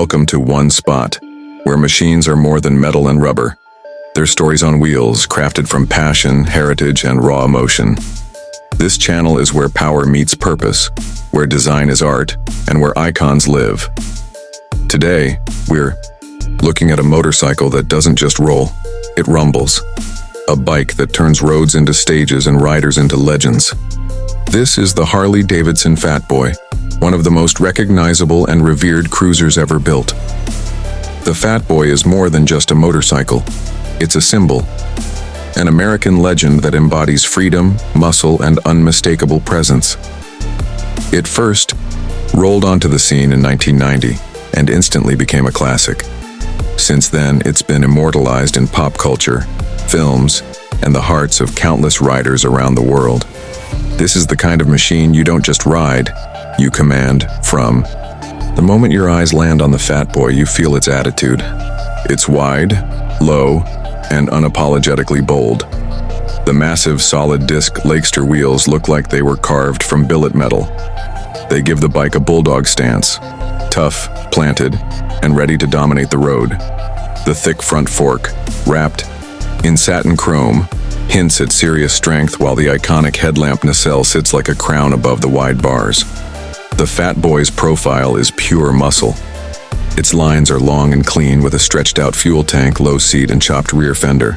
Welcome to One Spot, where machines are more than metal and rubber. They're stories on wheels, crafted from passion, heritage, and raw emotion. This channel is where power meets purpose, where design is art, and where icons live. Today, we're looking at a motorcycle that doesn't just roll, it rumbles. A bike that turns roads into stages and riders into legends. This is the Harley-Davidson Fat Boy, one of the most recognizable and revered cruisers ever built. The Fat Boy is more than just a motorcycle. It's a symbol, an American legend that embodies freedom, muscle, and unmistakable presence. It first rolled onto the scene in 1990 and instantly became a classic. Since then, it's been immortalized in pop culture, films, and the hearts of countless riders around the world. This is the kind of machine you don't just ride, you command from. The moment your eyes land on the Fat Boy, you feel its attitude. It's wide, low, and unapologetically bold. The massive solid disc Lakester wheels look like they were carved from billet metal. They give the bike a bulldog stance, tough, planted, and ready to dominate the road. The thick front fork, wrapped in satin chrome, hints at serious strength, while the iconic headlamp nacelle sits like a crown above the wide bars. The Fat Boy's profile is pure muscle. Its lines are long and clean, with a stretched-out fuel tank, low seat, and chopped rear fender.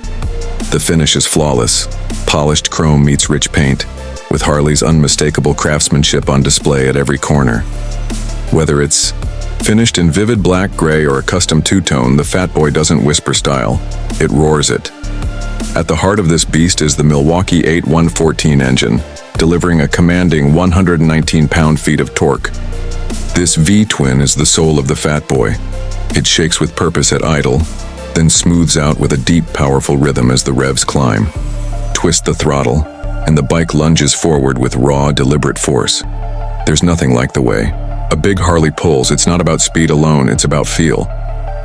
The finish is flawless. Polished chrome meets rich paint, with Harley's unmistakable craftsmanship on display at every corner. Whether it's finished in vivid black, gray, or a custom two-tone, the Fat Boy doesn't whisper style, it roars it. At the heart of this beast is the Milwaukee 8114 engine, delivering a commanding 119 pound-feet of torque. This V-twin is the soul of the Fat Boy. It shakes with purpose at idle, then smooths out with a deep, powerful rhythm as the revs climb. Twist the throttle, and the bike lunges forward with raw, deliberate force. There's nothing like the way a big Harley pulls. It's not about speed alone, it's about feel.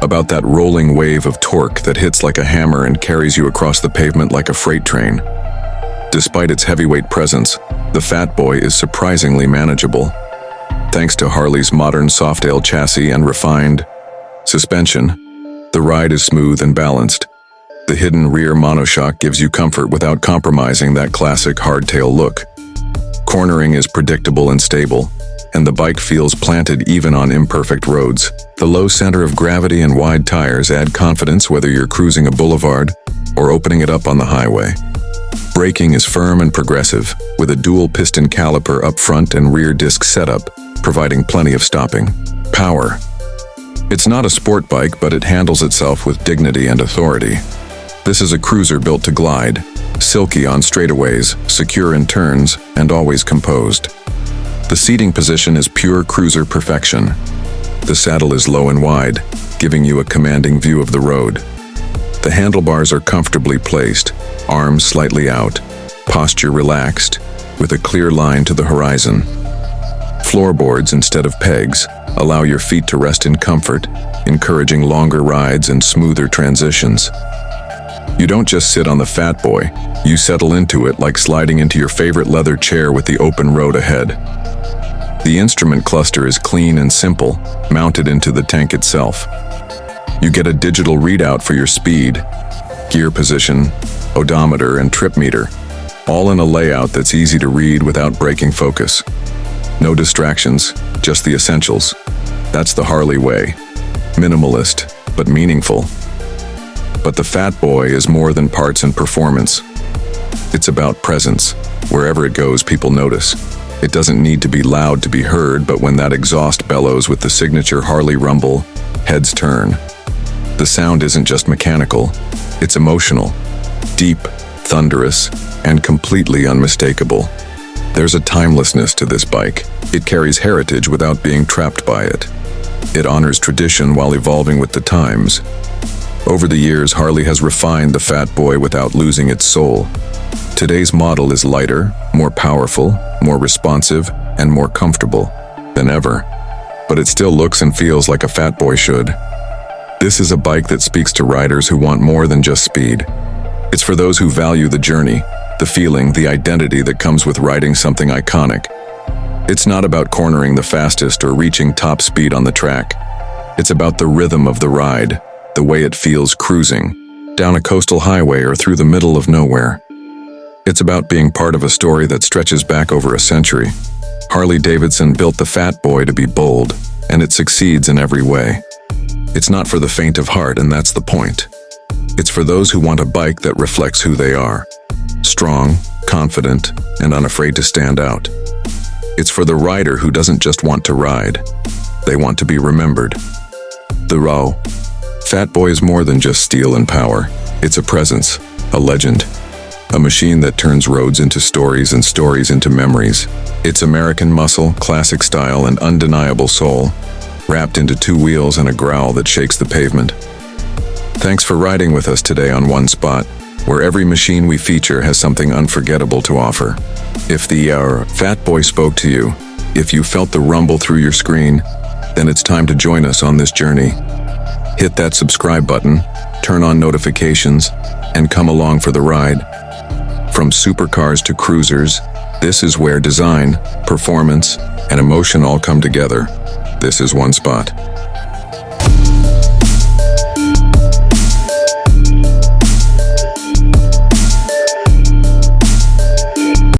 About that rolling wave of torque that hits like a hammer and carries you across the pavement like a freight train. Despite its heavyweight presence, the Fat Boy is surprisingly manageable. Thanks to Harley's modern Softail chassis and refined suspension, the ride is smooth and balanced. The hidden rear monoshock gives you comfort without compromising that classic hardtail look. Cornering is predictable and stable, and the bike feels planted even on imperfect roads. The low center of gravity and wide tires add confidence whether you're cruising a boulevard or opening it up on the highway. Braking is firm and progressive, with a dual piston caliper up front and rear disc setup, providing plenty of stopping power. It's not a sport bike, but it handles itself with dignity and authority. This is a cruiser built to glide, silky on straightaways, secure in turns, and always composed. The seating position is pure cruiser perfection. The saddle is low and wide, giving you a commanding view of the road. The handlebars are comfortably placed, arms slightly out, posture relaxed, with a clear line to the horizon. Floorboards instead of pegs allow your feet to rest in comfort, encouraging longer rides and smoother transitions. You don't just sit on the Fat Boy, you settle into it like sliding into your favorite leather chair with the open road ahead. The instrument cluster is clean and simple, mounted into the tank itself. You get a digital readout for your speed, gear position, odometer, and trip meter, all in a layout that's easy to read without breaking focus. No distractions, just the essentials. That's the Harley way. Minimalist, but meaningful. But the Fat Boy is more than parts and performance. It's about presence. Wherever it goes, people notice. It doesn't need to be loud to be heard, but when that exhaust bellows with the signature Harley rumble, heads turn. The sound isn't just mechanical, it's emotional, deep, thunderous, and completely unmistakable. There's a timelessness to this bike. It carries heritage without being trapped by it. It honors tradition while evolving with the times. Over the years, Harley has refined the Fat Boy without losing its soul. Today's model is lighter, more powerful, more responsive, and more comfortable than ever. But it still looks and feels like a Fat Boy should. This is a bike that speaks to riders who want more than just speed. It's for those who value the journey, the feeling, the identity that comes with riding something iconic. It's not about cornering the fastest or reaching top speed on the track. It's about the rhythm of the ride, the way it feels cruising, down a coastal highway or through the middle of nowhere. It's about being part of a story that stretches back over a century. Harley-Davidson built the Fat Boy to be bold, and it succeeds in every way. It's not for the faint of heart, and that's the point. It's for those who want a bike that reflects who they are. Strong, confident, and unafraid to stand out. It's for the rider who doesn't just want to ride. They want to be remembered. The raw Fat Boy is more than just steel and power. It's a presence, a legend, a machine that turns roads into stories and stories into memories. It's American muscle, classic style, and undeniable soul, wrapped into two wheels and a growl that shakes the pavement. Thanks for riding with us today on One Spot, where every machine we feature has something unforgettable to offer. If the Fat Boy spoke to you, if you felt the rumble through your screen, then it's time to join us on this journey. Hit that subscribe button, turn on notifications, and come along for the ride. From supercars to cruisers, this is where design, performance, and emotion all come together. This is One Spot.